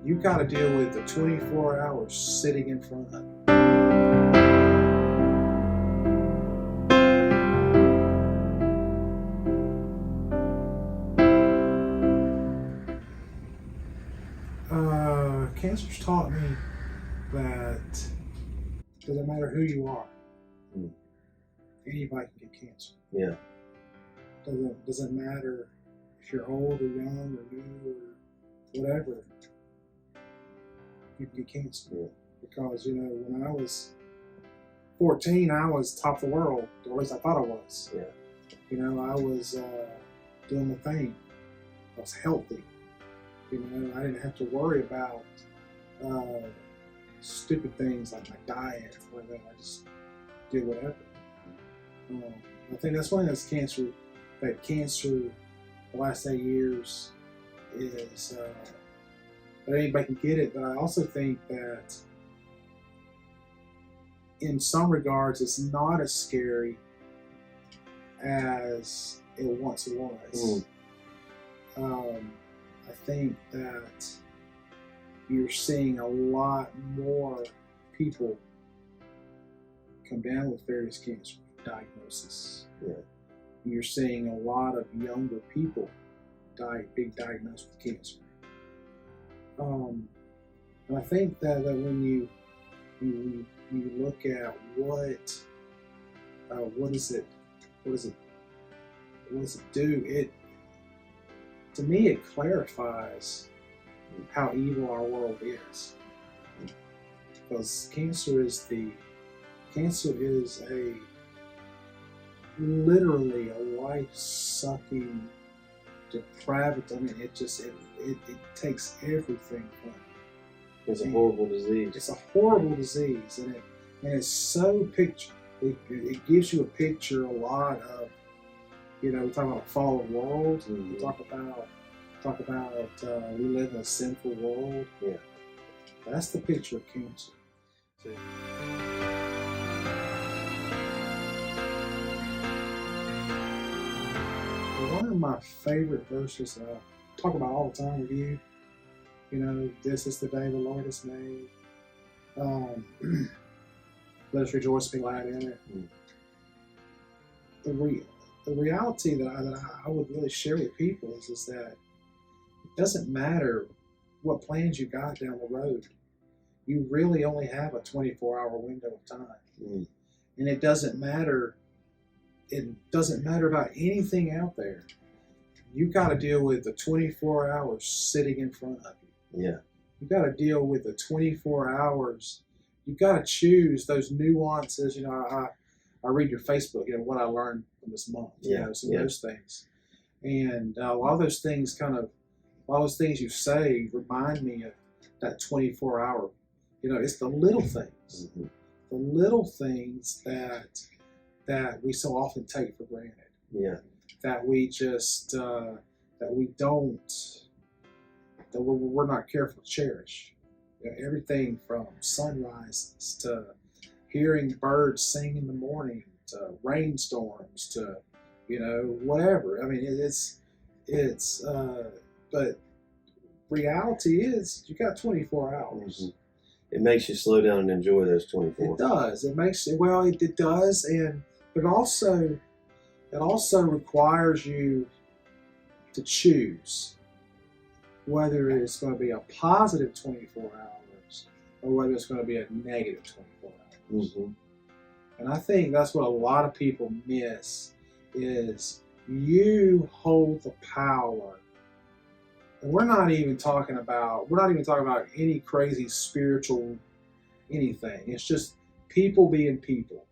you got to deal with the 24 hours sitting in front of you. Cancer's taught me that it doesn't matter who you are, anybody can get cancer. Yeah. Doesn't matter if you're old or young or new or whatever, you can get cancer. Yeah. Because, you know, when I was 14, I was top of the world, or at least I thought I was. Yeah. You know, I was doing my thing. I was healthy. You know, I didn't have to worry about stupid things like my diet or whatever. I just did whatever. I think that's why cancer the last 8 years is that anybody can get it. But I also think that in some regards it's not as scary as it once was. I think that you're seeing a lot more people come down with various cancer diagnoses. Yeah. You're seeing a lot of younger people being diagnosed with cancer. And I think that when you look at what does it do? To me, it clarifies how evil our world is, because cancer is literally a life-sucking depravity. I mean, it takes everything from you. It's a horrible disease. It's a horrible disease, and it's so picture. It gives you a picture a lot of. You know, we talk about a fallen world. Mm-hmm. We talk about we live in a sinful world. Yeah, that's the picture of cancer. One of my favorite verses that I talk about all the time with you. You know, this is the day the Lord has made. Let us rejoice and be glad in it. The reality that I would really share with people is that it doesn't matter what plans you got down the road. You really only have a 24-hour window of time. And it doesn't matter about anything out there. You got to deal with the 24 hours sitting in front of you. Yeah. You got to deal with the 24 hours. You got to choose those nuances. You know, I read your Facebook, you know, what I learned from this month, you know, some of those things. And a lot of those things you say remind me of that 24-hour, you know, it's the little things, the little things that we so often take for granted. Yeah. That we just, we're not careful to cherish. You know, everything from sunrises to hearing birds sing in the morning, to rainstorms, to, you know, whatever. I mean, but reality is you got 24 hours. It makes you slow down and enjoy those 24. It does. It makes it, well, it does, but it also requires you to choose whether it's going to be a positive 24 hours or whether it's going to be a negative 24 hours. And I think that's what a lot of people miss is you hold the power. And we're not even talking about any crazy spiritual anything. It's just people being people.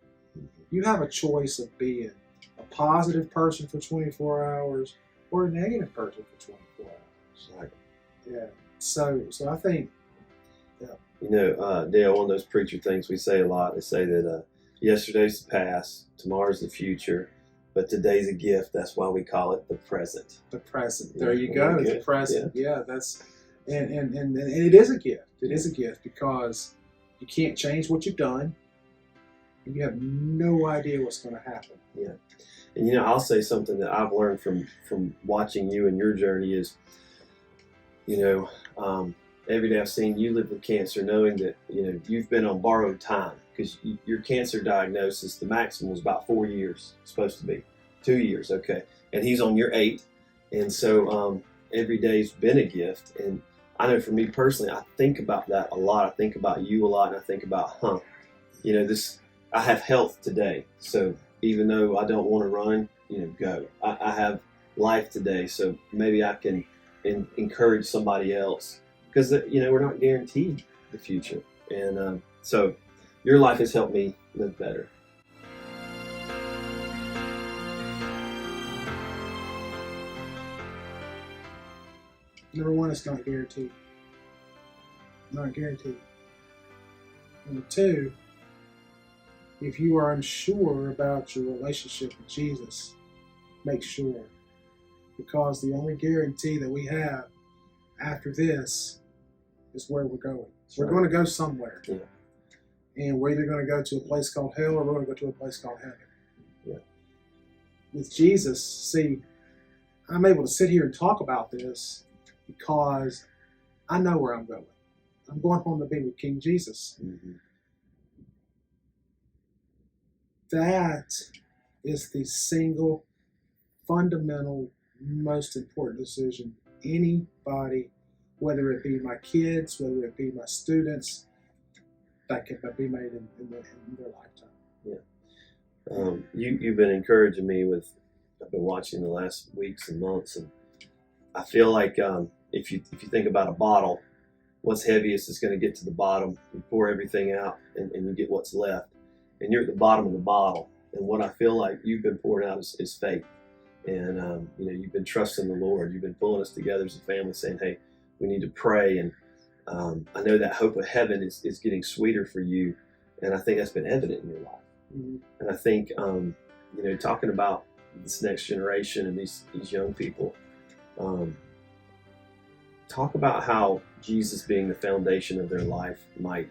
You have a choice of being a positive person for 24 hours or a negative person for 24 hours. Right. Yeah. So I think, yeah. You know, Dale, one of those preacher things we say a lot, they say that yesterday's the past, tomorrow's the future, but today's a gift. That's why we call it the present. The present. There you go. It's the present. Yeah, that's and it is a gift. It is a gift because you can't change what you've done, and you have no idea what's going to happen. Yeah. And you know, I'll say something that I've learned from watching you and your journey is, you know, every day I've seen you live with cancer, knowing that you've been on borrowed time because your cancer diagnosis, the maximum was about 4 years, supposed to be 2 years, okay, and he's on year 8, and so every day's been a gift. And I know for me personally, I think about that a lot. I think about you a lot, and I think about, this. I have health today, so even though I don't want to run, go. I have life today, so maybe I can encourage somebody else, because we're not guaranteed the future, and so your life has helped me live better. Number one, it's not guaranteed. Not guaranteed. Number two, if you are unsure about your relationship with Jesus, make sure. Because the only guarantee that we have after this is where we're going. We're going to go somewhere. Yeah. And we're either going to go to a place called hell or we're going to go to a place called heaven. Yeah. With Jesus, see, I'm able to sit here and talk about this because I know where I'm going. I'm going home to be with King Jesus. Mm-hmm. That is the single fundamental most important decision anybody, whether it be my kids, whether it be my students, that can be made in their lifetime. Yeah. You've been encouraging me with, I've been watching the last weeks and months, and I feel like if you think about a bottle, what's heaviest is going to get to the bottom. You pour everything out, and you get what's left, and you're at the bottom of the bottle. And what I feel like you've been pouring out is faith. And you've been trusting the Lord. You've been pulling us together as a family, saying, "Hey, we need to pray." And I know that hope of heaven is getting sweeter for you, and I think that's been evident in your life. Mm-hmm. And I think talking about this next generation and these young people, talk about how Jesus being the foundation of their life might,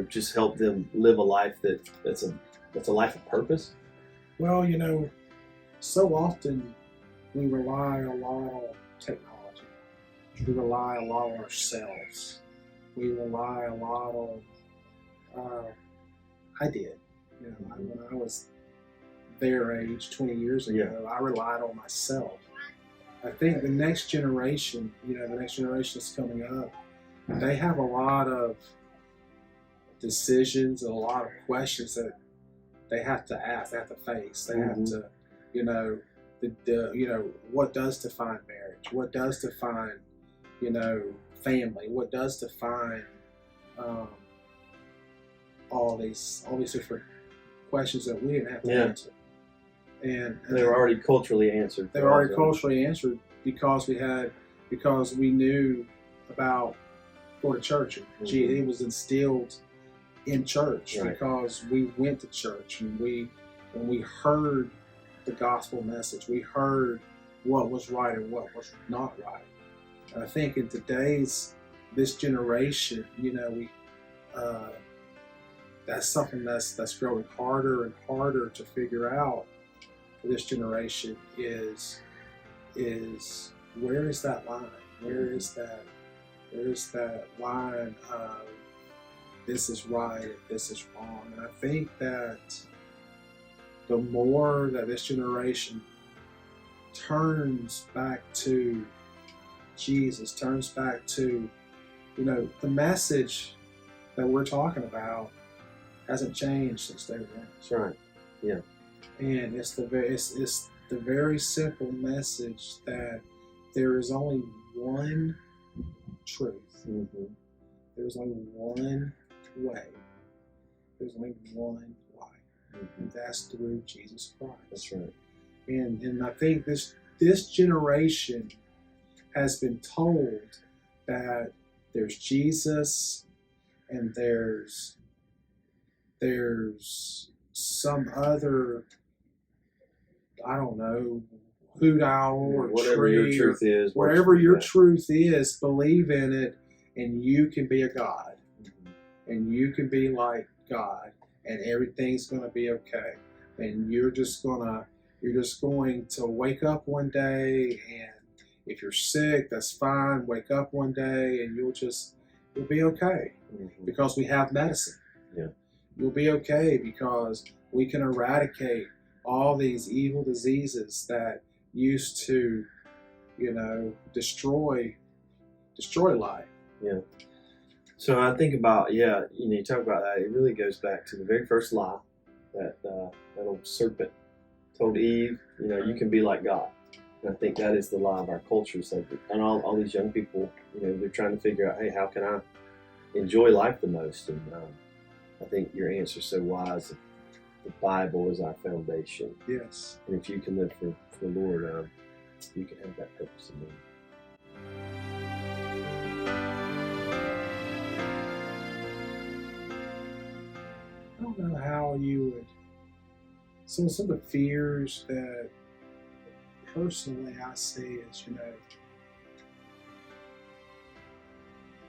just help them live a life that's a life of purpose. Well, so often we rely a lot on technology. We rely a lot on ourselves. We rely a lot on, I did. When I was their age 20 years ago, I relied on myself. I think the next generation, the next generation that's coming up, they have a lot of decisions and a lot of questions that they have to ask, they have to face. They have to, what does define marriage? What does define, family? What does define all these different questions that we didn't have to answer? And they were already culturally answered. They were already culturally answered because we knew about going to church. It was instilled in church because we went to church and we heard the gospel message. We heard what was right and what was not right. And I think in this generation, that's something that's growing harder and harder to figure out for this generation is where is that line? Where is that line of this is right and this is wrong? And I think that the more that this generation turns back to Jesus, turns back to, the message that we're talking about hasn't changed since day one. That's right. Yeah. And it's the very simple message that there is only one truth. Mm-hmm. There's only one way. There's only one life. Mm-hmm. And that's through Jesus Christ. That's right. And I think this generation has been told that there's Jesus and there's some other, I don't know, hoot owl or whatever tree, your truth is. Whatever your truth is, believe in it, and you can be a God. Mm-hmm. And you can be like God, and everything's going to be okay. And you're just going to wake up one day If you're sick, that's fine. Wake up one day and you'll be okay because we have medicine. Yeah. You'll be okay because we can eradicate all these evil diseases that used to, destroy life. Yeah. So I think about, you talk about that. It really goes back to the very first lie that old serpent told Eve. You can be like God. And I think that is the lie of our culture. So, and all these young people, they're trying to figure out, hey, how can I enjoy life the most? And I think your answer is so wise. The Bible is our foundation. Yes. And if you can live for the Lord, you can have that purpose in life. I don't know how you would. Some of the fears that personally I see is,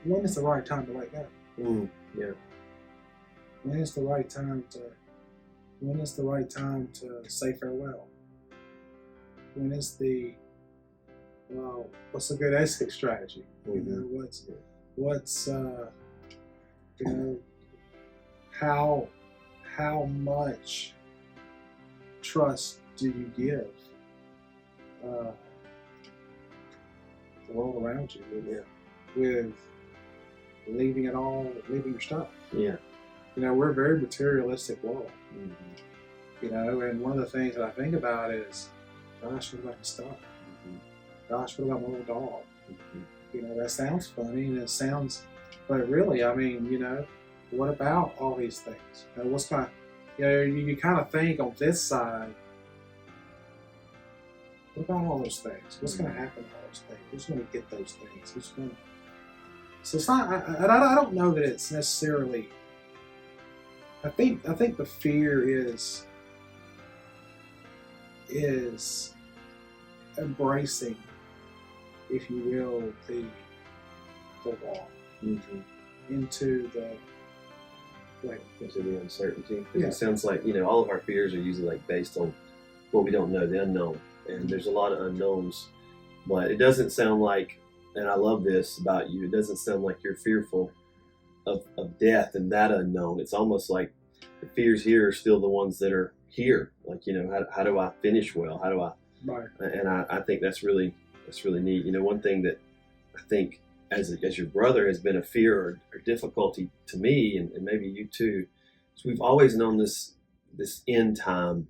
when is the right time to let go? Yeah. When is the right time to say farewell? When is what's a good exit strategy? How much trust do you give the world around you with leaving your stuff? Yeah. We're a very materialistic world. And one of the things that I think about is, gosh, what about the stuff? Gosh, what about my little dog? That sounds funny and but really, what about all these things? What's kind of, you kind of think on this side, what about all those things? What's going to happen to all those things? Who's going to get those things? So it's not, I don't know that it's necessarily, I think the fear is embracing, if you will, the walk into the uncertainty. It sounds like all of our fears are usually based on what we don't know, the unknown, and there's a lot of unknowns. But it doesn't sound like, and I love this about you, it doesn't sound like you're fearful of death and that unknown. It's almost like the fears here are still the ones that are here. Like, how do I finish well? How do I? Right. And I think that's really neat. One thing that I think as your brother has been a fear or difficulty to me, and maybe you too, is we've always known this end time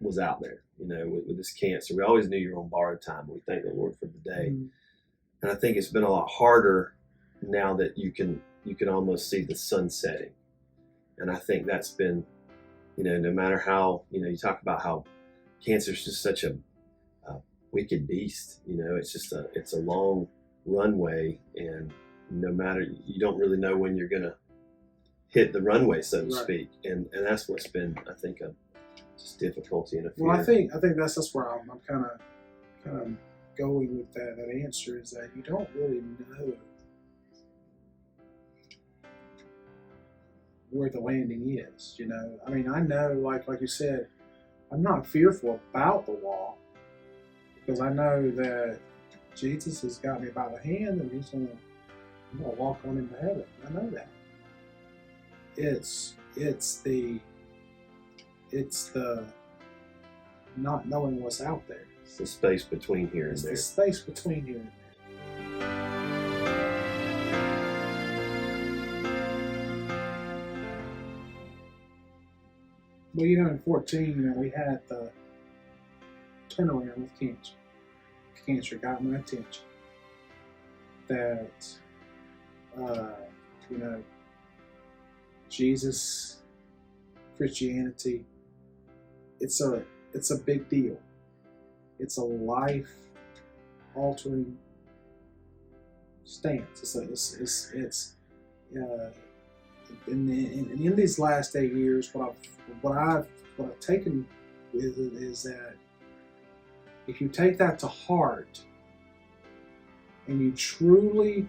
was out there. With this cancer, we always knew you were on borrowed time. We thank the Lord for the day. And I think it's been a lot harder now that you can almost see the sun setting. And I think that's been, no matter how, you talk about how cancer is just such a wicked beast. It's a long runway, and no matter, you don't really know when you're gonna hit the runway, so to speak. And that's what's been, I think, just difficulty and a fear. Well, I think that's where I'm kind of going with that answer, is that you don't really know where the landing is. I know, like you said, I'm not fearful about the wall because I know that Jesus has got me by the hand and I'm gonna walk on into heaven. I know that. It's the not knowing what's out there. It's the space between here and there. It's the space between here and there. Well, in 14, we had the turnaround with cancer. Cancer got my attention. That, Jesus, Christianity, it's a big deal. It's a life-altering stance. In these last 8 years, what I've taken with it is that if you take that to heart and you truly,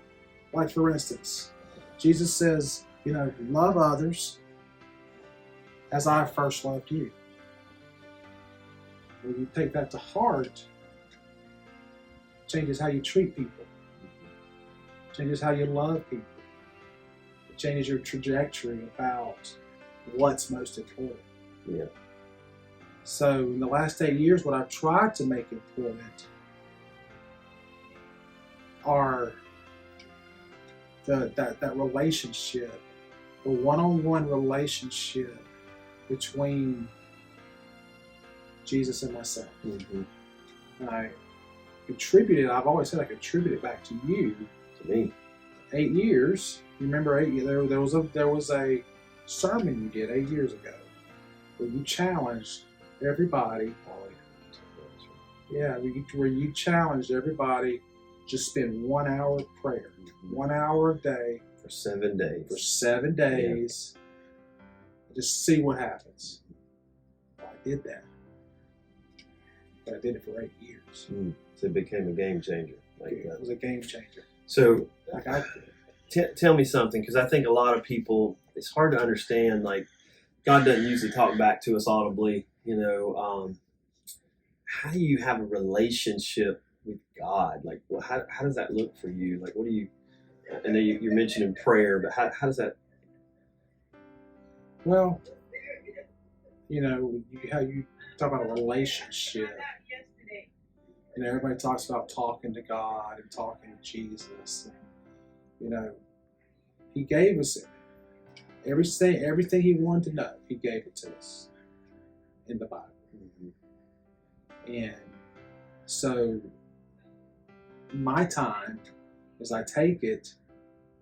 like for instance, Jesus says, love others as I first loved you. When you take that to heart, changes how you treat people. It changes how you love people. It changes your trajectory about what's most important. Yeah. So in the last 8 years, what I've tried to make important are that relationship, the one-on-one relationship between Jesus and myself. Mm-hmm. And I've always said I contribute it back to you. To me. 8 years. You remember 8 years? There was a sermon you did 8 years ago where you challenged everybody. Yeah, where you challenged everybody to spend 1 hour of prayer, 1 hour a day for 7 days. For 7 days, just see what happens. Well, I did that, but I did it for 8 years. So it became a game changer. It was a game changer. So, tell me something, because I think a lot of people, it's hard to understand. Like, God doesn't usually talk back to us audibly. How do you have a relationship with God? Like, how does that look for you? Like, what do you? I know you're mentioning prayer, but how does that? Well, how you talk about a relationship. Everybody talks about talking to God and talking to Jesus. And, He gave us everything He wanted to know. He gave it to us in the Bible. Mm-hmm. And so my time is I take it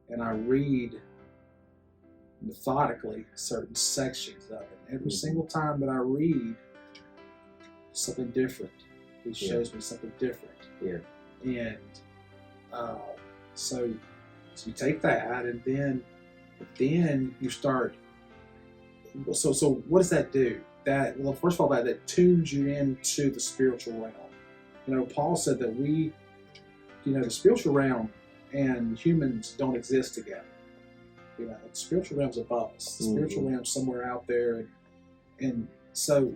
and I read methodically certain sections of it. Every single time that I read, something different. He shows me something different. Yeah. And so you take that, and then you start. So what does that do? First of all, that tunes you into the spiritual realm. Paul said that the spiritual realm and humans don't exist together. The spiritual realm's above us. The spiritual realm's somewhere out there, and so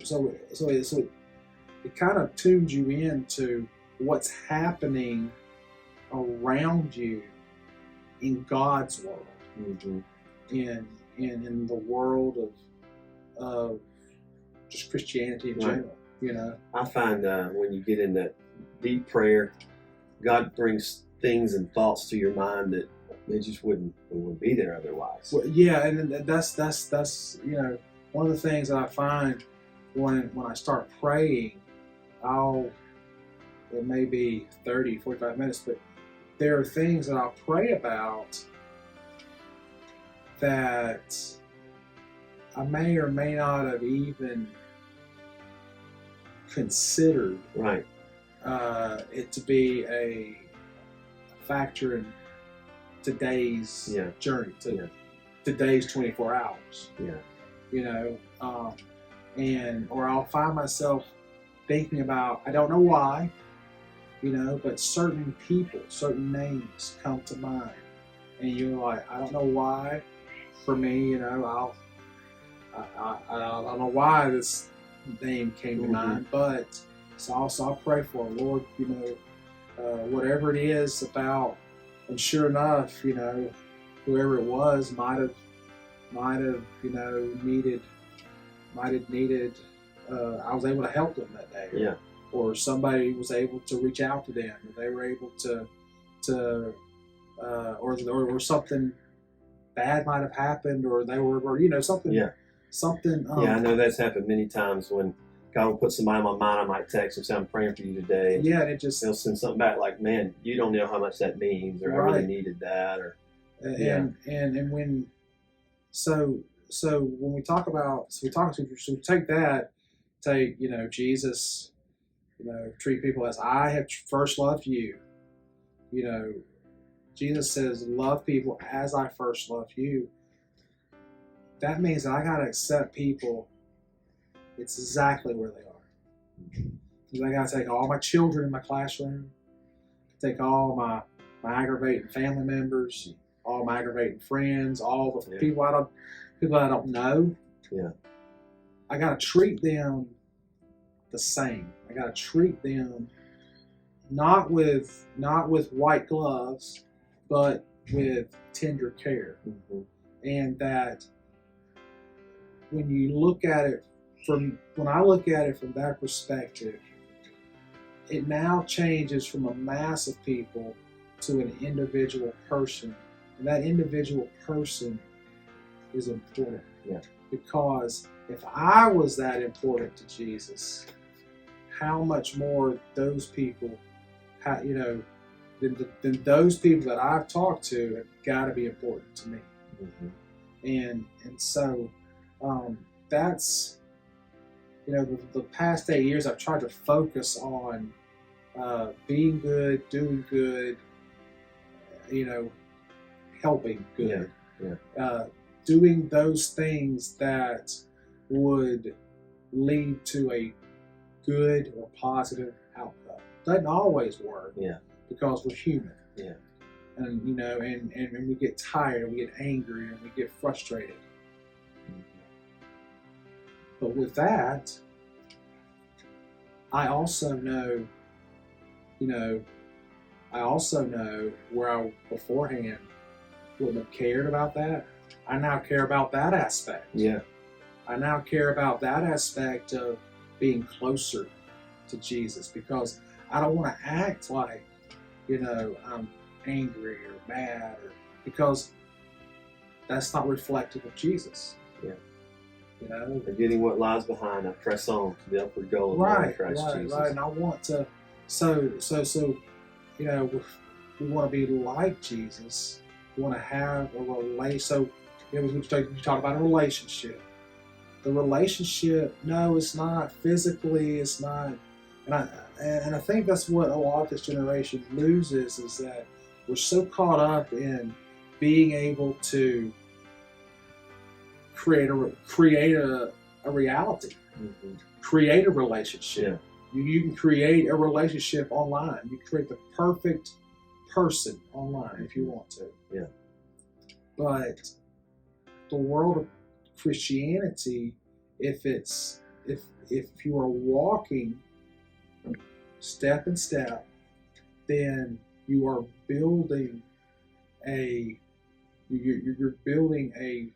it kind of tunes you into what's happening around you in God's world, in the world of just Christianity in general. I find when you get into deep prayer, God brings things and thoughts to your mind that they just wouldn't be there otherwise. Well, yeah, and that's one of the things that I find when I start praying. It may be 30, 45 minutes, but there are things that I'll pray about that I may or may not have even considered it to be a factor in today's journey, today's 24 hours. Or I'll find myself thinking about, I don't know why, but certain people, certain names come to mind, and you're like, I don't know why. For me, I don't know why this name came to mind, but so I'll pray for it. Lord, whatever it is about, and sure enough, whoever it was might have needed. I was able to help them that day. Or somebody was able to reach out to them. Or they were able to or something bad might have happened, or they were, something. Something. I know that's happened many times when God will put somebody on my mind. I might text them, say, I'm praying for you today. And and they'll send something back like, man, you don't know how much that means, or I really needed that, or and when so when we talk about, so take Jesus, treat people as I have first loved you. Jesus says, love people as I first loved you. That means that I got to accept people exactly where they are. Because I got to take all my children in my classroom, take all my aggravating family members, all my aggravating friends, all the people I don't know. I got to treat them the same. I got to treat them not with white gloves, but with tender care. Mm-hmm. And that when you look at it when I look at it from that perspective, it now changes from a mass of people to an individual person. And that individual person is important. Yeah. Because if I was that important to Jesus, how much more those people, than those people that I've talked to have got to be important to me. Mm-hmm. And so that's, the past 8 years I've tried to focus on being good, doing good, helping good. Yeah. Doing those things that would lead to a good or positive outcome. Doesn't always work. Yeah. Because we're human. Yeah. And and we get tired and we get angry and we get frustrated. But with that, I also know where I beforehand wouldn't have cared about that. I now care about that aspect. Yeah. I now care about that aspect of being closer to Jesus, because I don't want to act like, I'm angry or mad, because that's not reflective of Jesus. Yeah. Forgetting what lies behind, I press on to the upward goal of Right, Christ Jesus. Right. And I want to, so we want to be like Jesus. We want to have a relation. So, we talk about a relationship. The relationship, no, it's not physically, it's not, and I think that's what a lot of this generation loses, is that we're so caught up in being able to create a reality, mm-hmm. create a relationship. Yeah. You can create a relationship online. You can create the perfect person online if you want to. Yeah. But the world of Christianity, if you are walking step in step, then you are building you're building a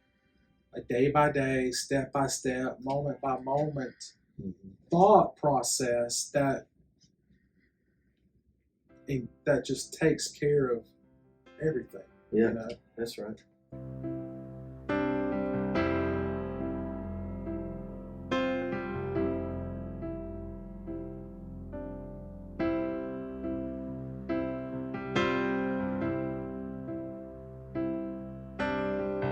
day by day, step by step, moment by moment mm-hmm. thought process that just takes care of everything. Yeah, that's right.